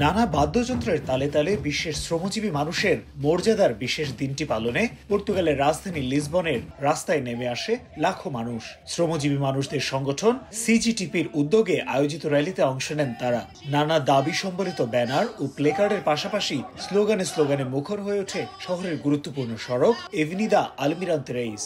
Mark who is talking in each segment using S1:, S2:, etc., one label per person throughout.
S1: নানা বাদ্যযন্ত্রের তালে তালে বিশ্বের শ্রমজীবী মানুষের মর্যাদার বিশেষ দিনটি পালনে পর্তুগালের রাজধানী লিসবনের রাস্তায় নেমে আসে লাখো মানুষ। শ্রমজীবী মানুষদের সংগঠন সিজিটিপির উদ্যোগে আয়োজিত র্যালিতে অংশ নেন তারা। নানা দাবি সম্বলিত ব্যানার ও প্লেকার্ডের পাশাপাশি স্লোগানে স্লোগানে মুখর হয়ে ওঠে শহরের গুরুত্বপূর্ণ সড়ক এভিনিদা আলমিরান্তে রেইস।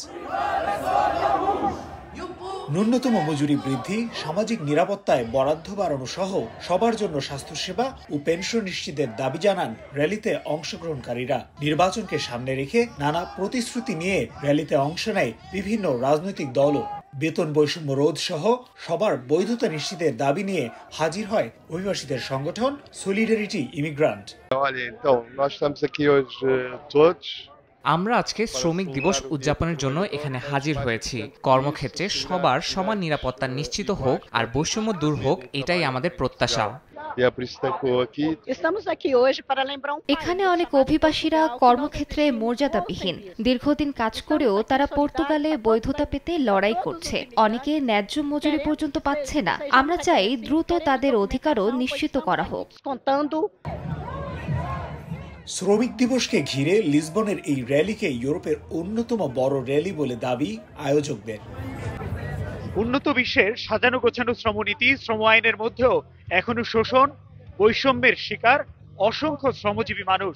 S1: ন্যূনতম মজুরি বৃদ্ধি, সামাজিক নিরাপত্তায় বরাদ্দ বাড়ানো সহ সবার জন্য স্বাস্থ্যসেবা ও পেনশন নিশ্চিতের দাবি জানান র্যালিতে অংশগ্রহণকারীরা। নির্বাচনকে সামনে রেখে নানা প্রতিশ্রুতি নিয়ে র্যালিতে অংশ নেয় বিভিন্ন রাজনৈতিক দলও। বেতন বৈষম্য রোধ সহ সবার বৈধতা নিশ্চিতের দাবি নিয়ে হাজির হয় অভিবাসীদের সংগঠন সলিডারিটি ইমিগ্রান্ট।
S2: আমরা আজকে শ্রমিক দিবস উদযাপনের জন্য এখানে হাজির হয়েছি। কর্মক্ষেত্রে সবার সমান নিরাপত্তা নিশ্চিত হোক আর বৈষম্য দূর হোক, এটাই আমাদের প্রত্যাশা।
S3: এখানে অনেক অভিবাসীরা কর্মক্ষেত্রে মর্যাদাবিহীন, দীর্ঘদিন কাজ করেও তারা পর্তুগালে বৈধতা পেতে লড়াই করছে। অনেকে ন্যায্য মজুরি পর্যন্ত পাচ্ছে না। আমরা চাই দ্রুত তাদের অধিকারও নিশ্চিত করা হোক।
S1: শ্রমিক দিবসকে ঘিরে লিসবনের এই র্যালিকে ইউরোপের অন্যতম বড় র্যালি বলে দাবি আয়োজকদের। উন্নত বিশ্বের সাজানো গোছানো শ্রমনীতি, শ্রম আইনের মধ্যেও এখনো শোষণ, বৈষম্যের শিকার অসংখ্য শ্রমজীবী মানুষ।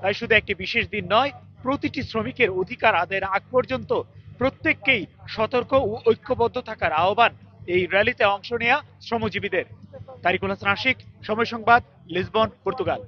S1: তাই শুধু একটি বিশেষ দিন নয়, প্রতিটি শ্রমিকের অধিকার আদায়ের আগ পর্যন্ত প্রত্যেককেই সতর্ক ও ঐক্যবদ্ধ থাকার আহ্বান এই র্যালিতে অংশ নেওয়া শ্রমজীবীদের। তারিকুল হাসান আশিক, সময় সংবাদ, লিসবন, পর্তুগাল।